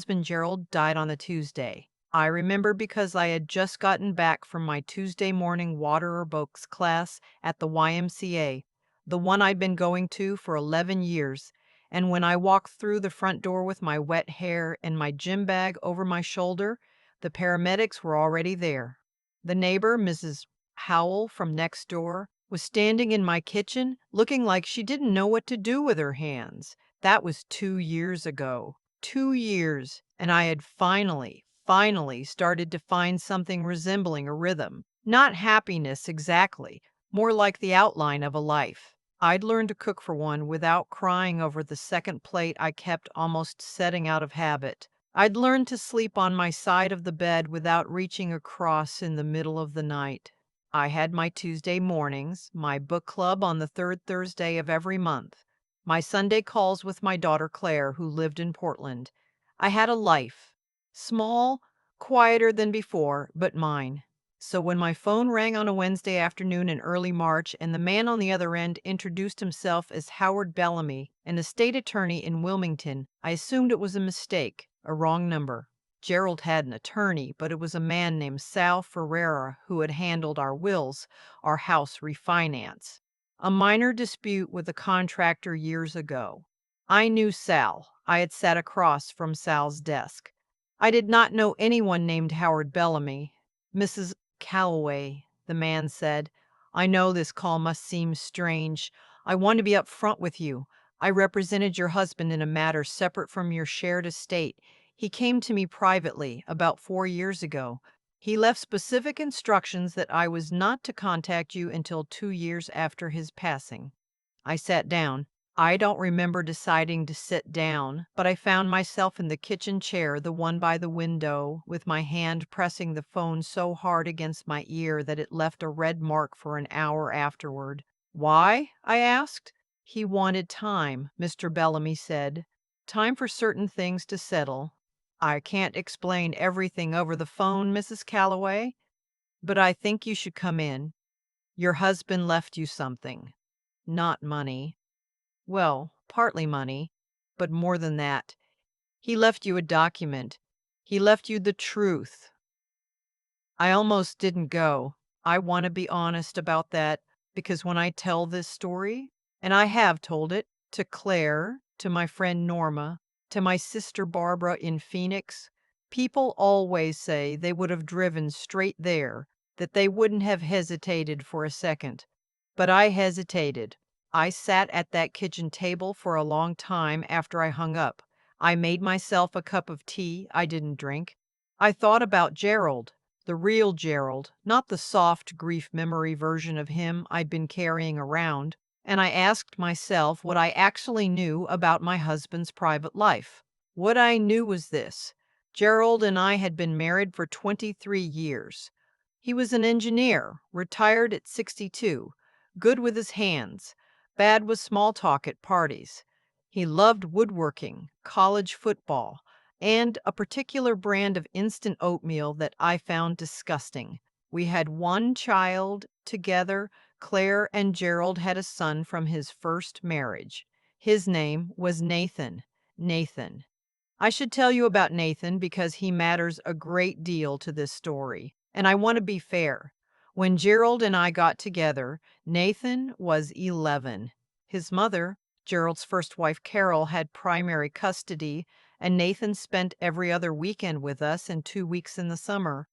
Husband Gerald died on a Tuesday. I remember because I had just gotten back from my Tuesday morning water or boats class at the YMCA, the one I'd been going to for 11 years, and when I walked through the front door with my wet hair and my gym bag over my shoulder, the paramedics were already there. The neighbor, Mrs. Howell from next door, was standing in my kitchen looking like she didn't know what to do with her hands. That was 2 years ago. 2 years, and I had finally started to find something resembling a rhythm. Not happiness exactly, more like the outline of a life. I'd learned to cook for one without crying over the second plate I kept almost setting out of habit. I'd learned to sleep on my side of the bed without reaching across in the middle of the night. I had my Tuesday mornings, my book club on the third Thursday of every month, my Sunday calls with my daughter Claire, who lived in Portland. I had a life. Small, quieter than before, but mine. So when my phone rang on a Wednesday afternoon in early March and the man on the other end introduced himself as Howard Bellamy, an estate attorney in Wilmington, I assumed it was a mistake, a wrong number. Gerald had an attorney, but it was a man named Sal Ferreira who had handled our wills, our house refinance. A minor dispute with a contractor years ago. I knew Sal. I had sat across from Sal's desk. I did not know anyone named Howard Bellamy. Mrs. Calloway, the man said, I know this call must seem strange. I want to be up front with you. I represented your husband in a matter separate from your shared estate. He came to me privately about 4 years ago. He left specific instructions that I was not to contact you until 2 years after his passing. I sat down. I don't remember deciding to sit down, but I found myself in the kitchen chair, the one by the window, with my hand pressing the phone so hard against my ear that it left a red mark for an hour afterward. Why? I asked. He wanted time, Mr. Bellamy said. Time for certain things to settle. I can't explain everything over the phone, Mrs. Calloway, but I think you should come in. Your husband left you something. Not money. Well, partly money, but more than that. He left you a document. He left you the truth. I almost didn't go. I want to be honest about that because when I tell this story, and I have told it to Claire, to my friend Norma, to my sister Barbara in Phoenix, people always say they would have driven straight there, that they wouldn't have hesitated for a second. But I hesitated. I sat at that kitchen table for a long time after I hung up. I made myself a cup of tea I didn't drink. I thought about Gerald. The real Gerald, not the soft grief memory version of him I'd been carrying around, and I asked myself what I actually knew about my husband's private life. What I knew was this: Gerald and I had been married for 23 years. He was an engineer, retired at 62, good with his hands, bad with small talk at parties. He loved woodworking, college football, and a particular brand of instant oatmeal that I found disgusting. We had one child together. Claire and Gerald had a son from his first marriage. His name was Nathan. Nathan. I should tell you about Nathan because he matters a great deal to this story, and I want to be fair. When Gerald and I got together, Nathan was 11. His mother, Gerald's first wife Carol, had primary custody, and Nathan spent every other weekend with us and 2 weeks in the summer.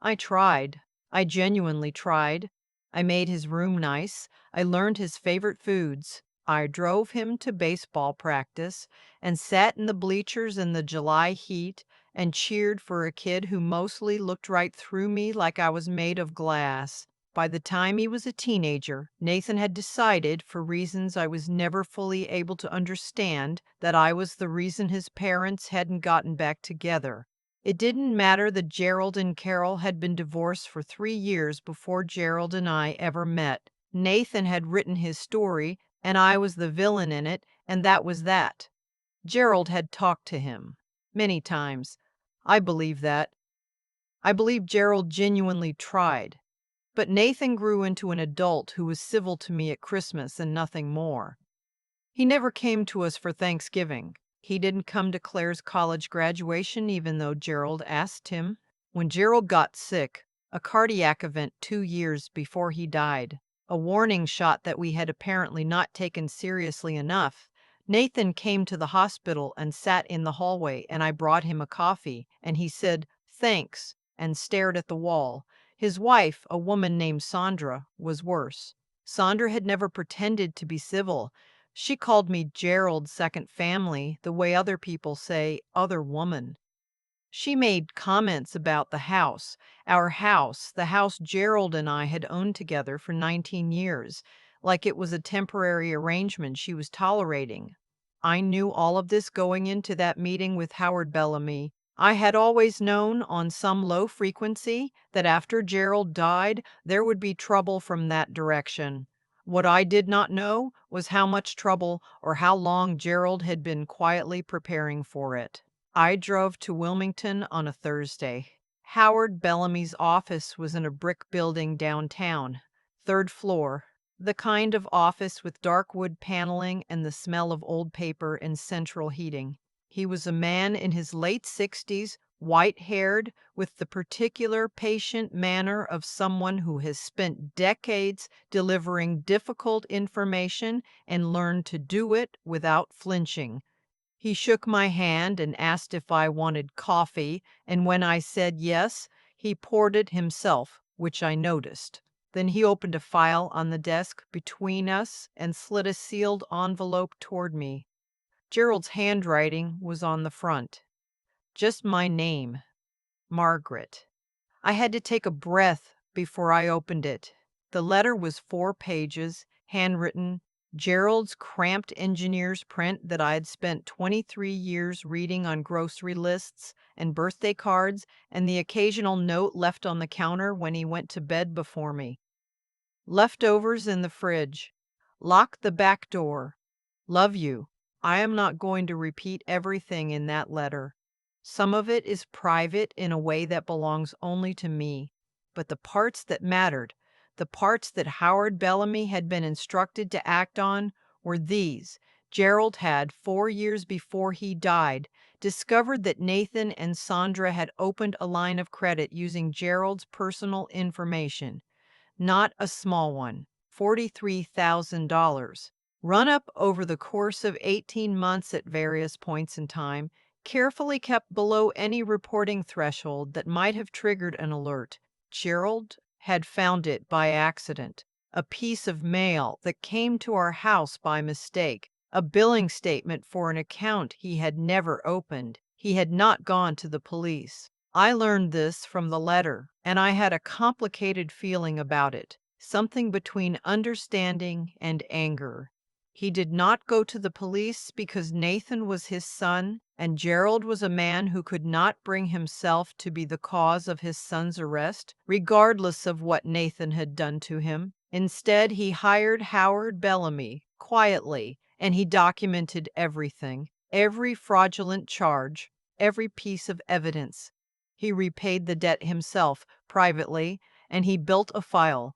I tried. I genuinely tried. I made his room nice. I learned his favorite foods. I drove him to baseball practice and sat in the bleachers in the July heat and cheered for a kid who mostly looked right through me like I was made of glass. By the time he was a teenager, Nathan had decided, for reasons I was never fully able to understand, that I was the reason his parents hadn't gotten back together. It didn't matter that Gerald and Carol had been divorced for 3 years before Gerald and I ever met. Nathan had written his story, and I was the villain in it, and that was that. Gerald had talked to him many times. I believe that. I believe Gerald genuinely tried. But Nathan grew into an adult who was civil to me at Christmas and nothing more. He never came to us for Thanksgiving. He didn't come to Claire's college graduation even though Gerald asked him. When Gerald got sick, a cardiac event 2 years before he died, a warning shot that we had apparently not taken seriously enough, Nathan came to the hospital and sat in the hallway, and I brought him a coffee, and he said, "Thanks," and stared at the wall. His wife, a woman named Sandra, was worse. Sandra had never pretended to be civil. She called me Gerald's second family, the way other people say other woman. She made comments about the house, our house, the house Gerald and I had owned together for 19 years, like it was a temporary arrangement she was tolerating. I knew all of this going into that meeting with Howard Bellamy. I had always known on some low frequency that after Gerald died, there would be trouble from that direction. What I did not know was how much trouble or how long Gerald had been quietly preparing for it. I drove to Wilmington on a Thursday. Howard Bellamy's office was in a brick building downtown, third floor, the kind of office with dark wood paneling and the smell of old paper and central heating. He was a man in his late 60s, white-haired, with the particular patient manner of someone who has spent decades delivering difficult information and learned to do it without flinching. He shook my hand and asked if I wanted coffee, and when I said yes, he poured it himself, which I noticed. Then he opened a file on the desk between us and slid a sealed envelope toward me. Gerald's handwriting was on the front. Just my name, Margaret. I had to take a breath before I opened it. The letter was 4 pages, handwritten, Gerald's cramped engineer's print that I had spent 23 years reading on grocery lists and birthday cards, and the occasional note left on the counter when he went to bed before me. Leftovers in the fridge. Lock the back door. Love you. I am not going to repeat everything in that letter. Some of it is private in a way that belongs only to me. But the parts that mattered, the parts that Howard Bellamy had been instructed to act on, were these. Gerald had, 4 years before he died, discovered that Nathan and Sandra had opened a line of credit using Gerald's personal information. Not a small one, $43,000. Run up over the course of 18 months at various points in time, carefully kept below any reporting threshold that might have triggered an alert. Gerald had found it by accident. A piece of mail that came to our house by mistake. A billing statement for an account he had never opened. He had not gone to the police. I learned this from the letter, and I had a complicated feeling about it, something between understanding and anger. He did not go to the police because Nathan was his son, and Gerald was a man who could not bring himself to be the cause of his son's arrest, regardless of what Nathan had done to him. Instead, he hired Howard Bellamy quietly, and he documented everything, every fraudulent charge, every piece of evidence. He repaid the debt himself, privately, and he built a file.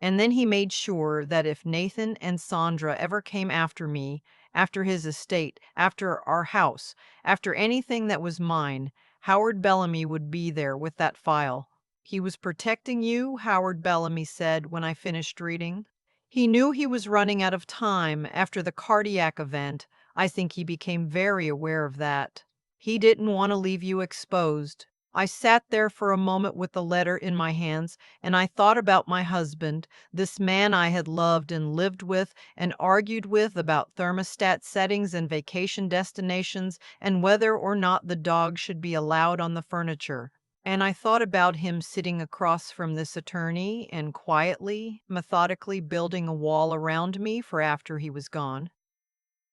And then he made sure that if Nathan and Sandra ever came after me, after his estate, after our house, after anything that was mine, Howard Bellamy would be there with that file. He was protecting you, Howard Bellamy said when I finished reading. He knew he was running out of time after the cardiac event. I think he became very aware of that. He didn't want to leave you exposed. I sat there for a moment with the letter in my hands, and I thought about my husband, this man I had loved and lived with and argued with about thermostat settings and vacation destinations and whether or not the dog should be allowed on the furniture. And I thought about him sitting across from this attorney and quietly, methodically building a wall around me for after he was gone.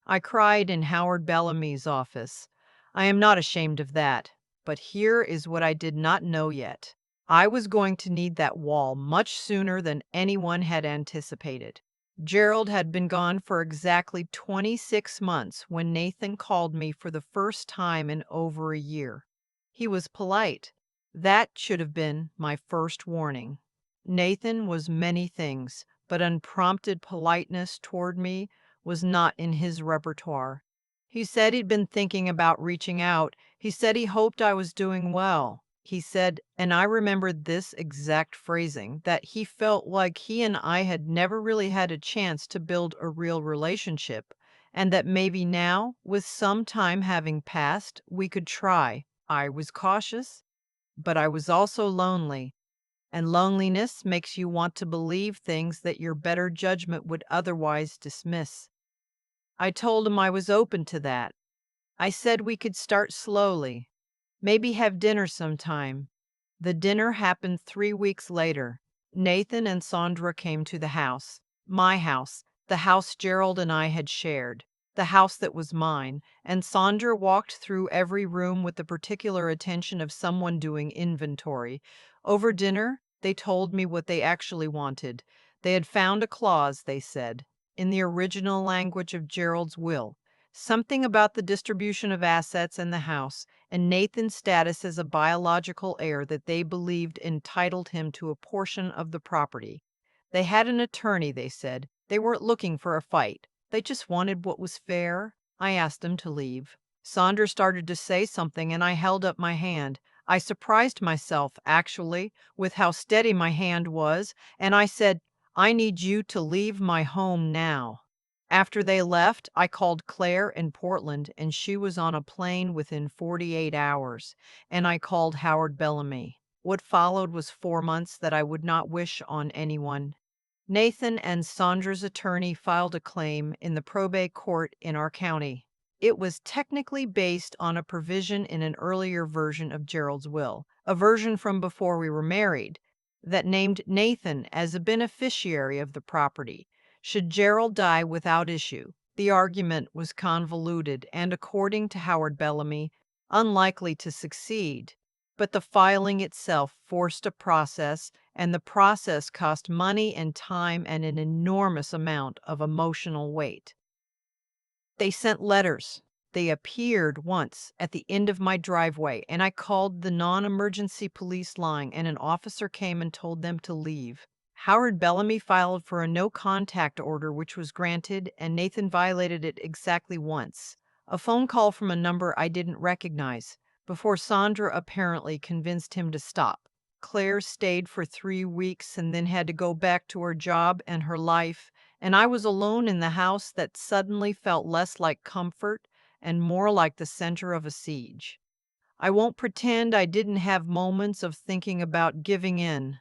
I cried in Howard Bellamy's office. I am not ashamed of that. But here is what I did not know yet. I was going to need that wall much sooner than anyone had anticipated. Gerald had been gone for exactly 26 months when Nathan called me for the first time in over a year. He was polite. That should have been my first warning. Nathan was many things, but unprompted politeness toward me was not in his repertoire. He said he'd been thinking about reaching out. He said he hoped I was doing well. He said, and I remembered this exact phrasing, that he felt like he and I had never really had a chance to build a real relationship, and that maybe now, with some time having passed, we could try. I was cautious, but I was also lonely, and loneliness makes you want to believe things that your better judgment would otherwise dismiss. I told him I was open to that. I said we could start slowly, maybe have dinner sometime. The dinner happened 3 weeks later. Nathan and Sandra came to the house. My house, the house Gerald and I had shared, the house that was mine, and Sandra walked through every room with the particular attention of someone doing inventory. Over dinner, they told me what they actually wanted. They had found a clause, they said, in the original language of Gerald's will, something about the distribution of assets in the house and Nathan's status as a biological heir that they believed entitled him to a portion of the property. They had an attorney, they said. They weren't looking for a fight. They just wanted what was fair. I asked them to leave. Saunders started to say something, and I held up my hand. I surprised myself, actually, with how steady my hand was, and I said, I need you to leave my home now. After they left, I called Claire in Portland, and she was on a plane within 48 hours, and I called Howard Bellamy. What followed was 4 months that I would not wish on anyone. Nathan and Sandra's attorney filed a claim in the probate court in our county. It was technically based on a provision in an earlier version of Gerald's will, a version from before we were married, that named Nathan as a beneficiary of the property should Gerald die without issue. The argument was convoluted and, according to Howard Bellamy, unlikely to succeed. But the filing itself forced a process, and the process cost money and time and an enormous amount of emotional weight. They sent letters. They appeared once at the end of my driveway, and I called the non-emergency police line, and an officer came and told them to leave. Howard Bellamy filed for a no-contact order, which was granted, and Nathan violated it exactly once. A phone call from a number I didn't recognize, before Sandra apparently convinced him to stop. Claire stayed for 3 weeks and then had to go back to her job and her life, and I was alone in the house that suddenly felt less like comfort and more like the center of a siege. I won't pretend I didn't have moments of thinking about giving in.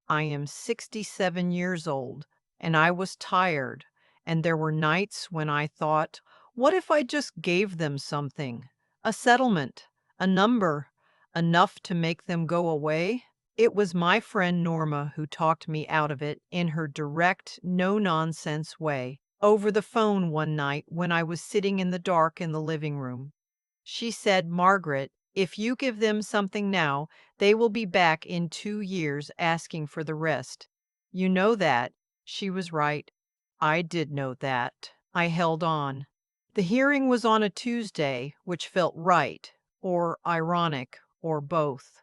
I am 67 years old, and I was tired, and there were nights when I thought, what if I just gave them something? A settlement, a number, enough to make them go away? It was my friend Norma who talked me out of it in her direct, no-nonsense way, over the phone one night when I was sitting in the dark in the living room. She said, Margaret, if you give them something now, they will be back in 2 years asking for the rest. You know that. She was right. I did know that. I held on. The hearing was on a Tuesday, which felt right, or ironic, or both.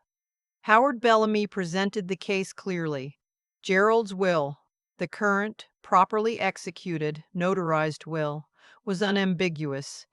Howard Bellamy presented the case clearly. Gerald's will, the current, properly executed, notarized will, was unambiguous.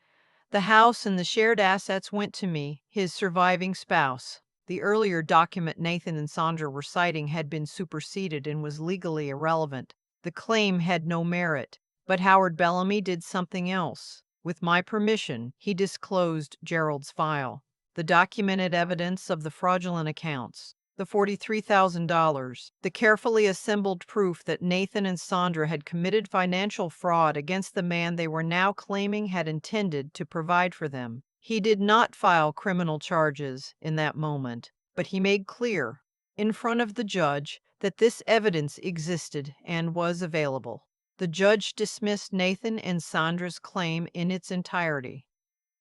The house and the shared assets went to me, his surviving spouse. The earlier document Nathan and Sandra were citing had been superseded and was legally irrelevant. The claim had no merit. But Howard Bellamy did something else. With my permission, he disclosed Gerald's file, the documented evidence of the fraudulent accounts, the $43,000, the carefully assembled proof that Nathan and Sandra had committed financial fraud against the man they were now claiming had intended to provide for them. He did not file criminal charges in that moment, but he made clear, in front of the judge, that this evidence existed and was available. The judge dismissed Nathan and Sandra's claim in its entirety.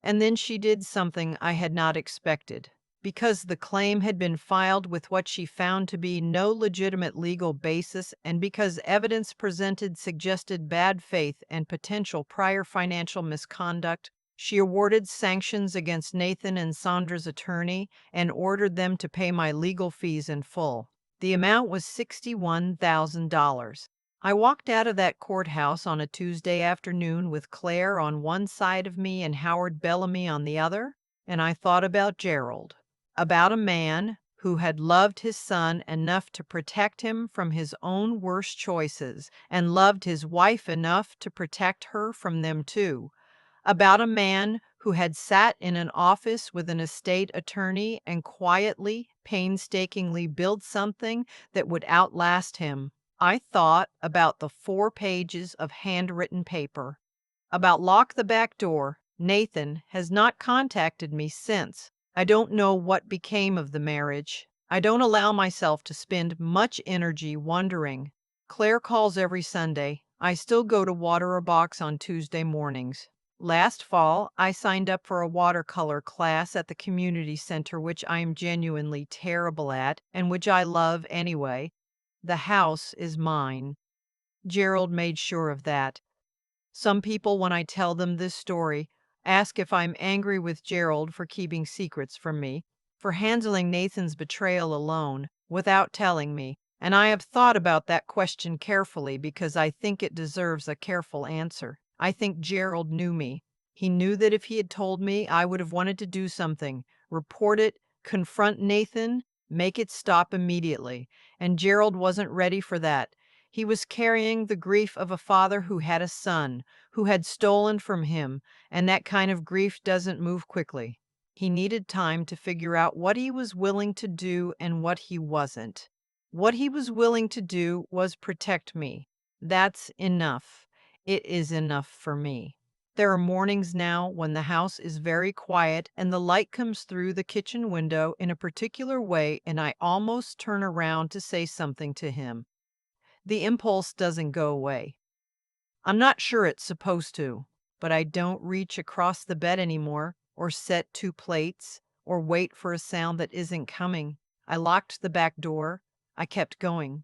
And then she did something I had not expected. Because the claim had been filed with what she found to be no legitimate legal basis, and because evidence presented suggested bad faith and potential prior financial misconduct, she awarded sanctions against Nathan and Sandra's attorney and ordered them to pay my legal fees in full. The amount was $61,000. I walked out of that courthouse on a Tuesday afternoon with Claire on one side of me and Howard Bellamy on the other, and I thought about Gerald, about a man who had loved his son enough to protect him from his own worst choices and loved his wife enough to protect her from them too, about a man who had sat in an office with an estate attorney and quietly, painstakingly built something that would outlast him. I thought about the 4 pages of handwritten paper, about lock the back door. Nathan has not contacted me since. I don't know what became of the marriage. I don't allow myself to spend much energy wondering. Claire calls every Sunday. I still go to water a box on Tuesday mornings. Last fall, I signed up for a watercolor class at the community center, which I am genuinely terrible at and which I love anyway. The house is mine. Gerald made sure of that. Some people, when I tell them this story, ask if I'm angry with Gerald for keeping secrets from me, for handling Nathan's betrayal alone, without telling me. And I have thought about that question carefully because I think it deserves a careful answer. I think Gerald knew me. He knew that if he had told me, I would have wanted to do something, report it, confront Nathan, make it stop immediately. And Gerald wasn't ready for that. He was carrying the grief of a father who had a son who had stolen from him, and that kind of grief doesn't move quickly. He needed time to figure out what he was willing to do and what he wasn't. What he was willing to do was protect me. That's enough. It is enough for me. There are mornings now when the house is very quiet and the light comes through the kitchen window in a particular way, and I almost turn around to say something to him. The impulse doesn't go away. I'm not sure it's supposed to, but I don't reach across the bed anymore, or set 2 plates, or wait for a sound that isn't coming. I locked the back door. I kept going.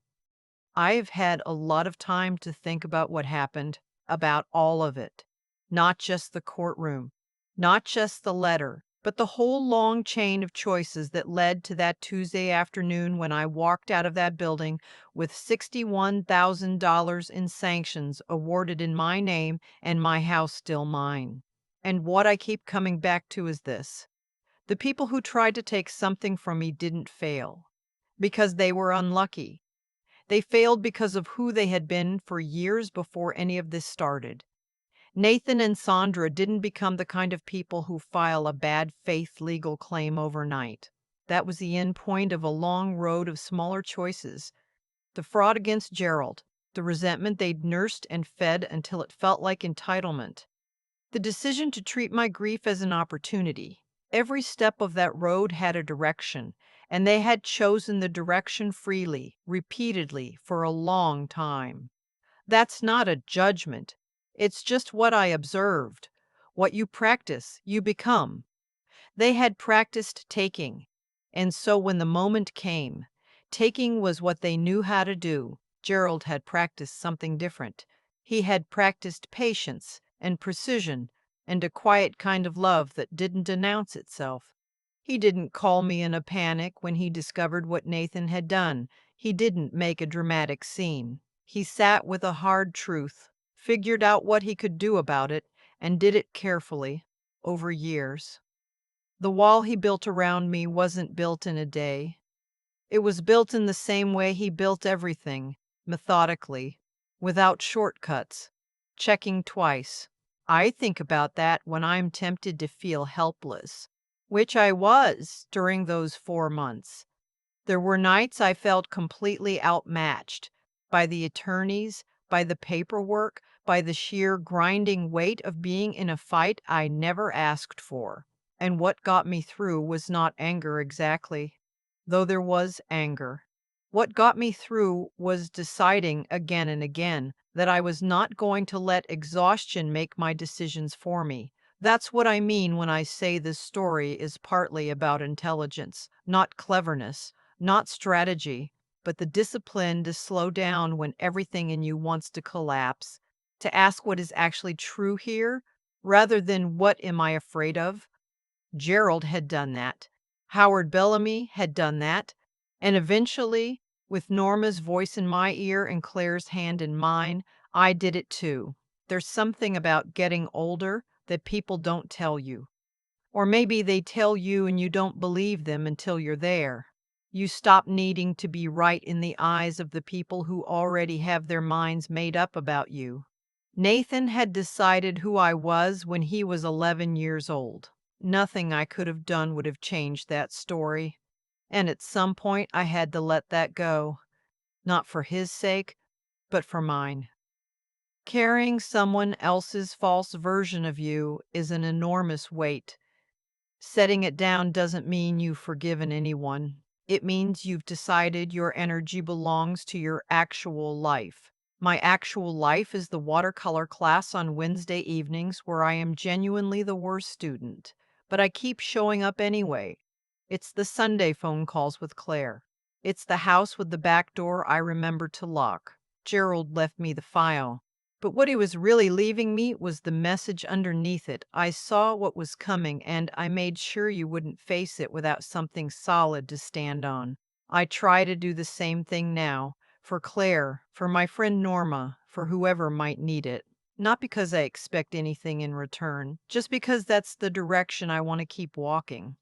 I've had a lot of time to think about what happened, about all of it. Not just the courtroom, not just the letter, but the whole long chain of choices that led to that Tuesday afternoon when I walked out of that building with $61,000 in sanctions awarded in my name and my house still mine. And what I keep coming back to is this: the people who tried to take something from me didn't fail because they were unlucky. They failed because of who they had been for years before any of this started. Nathan and Sandra didn't become the kind of people who file a bad faith legal claim overnight. That was the end point of a long road of smaller choices. The fraud against Gerald, the resentment they'd nursed and fed until it felt like entitlement, the decision to treat my grief as an opportunity. Every step of that road had a direction, and they had chosen the direction freely, repeatedly, for a long time. That's not a judgment. It's just what I observed. What you practice, you become. They had practiced taking, and so when the moment came, taking was what they knew how to do. Gerald had practiced something different. He had practiced patience and precision and a quiet kind of love that didn't announce itself. He didn't call me in a panic when he discovered what Nathan had done. He didn't make a dramatic scene. He sat with a hard truth, figured out what he could do about it, and did it carefully, over years. The wall he built around me wasn't built in a day. It was built in the same way he built everything, methodically, without shortcuts, checking twice. I think about that when I'm tempted to feel helpless, which I was during those 4 months. There were nights I felt completely outmatched by the attorneys, by the paperwork, by the sheer grinding weight of being in a fight I never asked for. And what got me through was not anger exactly, though there was anger. What got me through was deciding again and again that I was not going to let exhaustion make my decisions for me. That's what I mean when I say this story is partly about intelligence, not cleverness, not strategy, but the discipline to slow down when everything in you wants to collapse, to ask what is actually true here, rather than what am I afraid of. Gerald had done that. Howard Bellamy had done that. And eventually, With Norma's voice in my ear and Claire's hand in mine, I did it too. There's something about getting older that people don't tell you. Or maybe they tell you and you don't believe them until you're there. You stop needing to be right in the eyes of the people who already have their minds made up about you. Nathan had decided who I was when he was 11 years old. Nothing I could have done would have changed that story. And at some point, I had to let that go. Not for his sake, but for mine. Carrying someone else's false version of you is an enormous weight. Setting it down doesn't mean you've forgiven anyone. It means you've decided your energy belongs to your actual life. My actual life is the watercolor class on Wednesday evenings where I am genuinely the worst student, but I keep showing up anyway. It's the Sunday phone calls with Claire. It's the house with the back door I remember to lock. Gerald left me the file. But what he was really leaving me was the message underneath it. I saw what was coming, and I made sure you wouldn't face it without something solid to stand on. I try to do the same thing now, for Claire, for my friend Norma, for whoever might need it. Not because I expect anything in return, just because that's the direction I want to keep walking.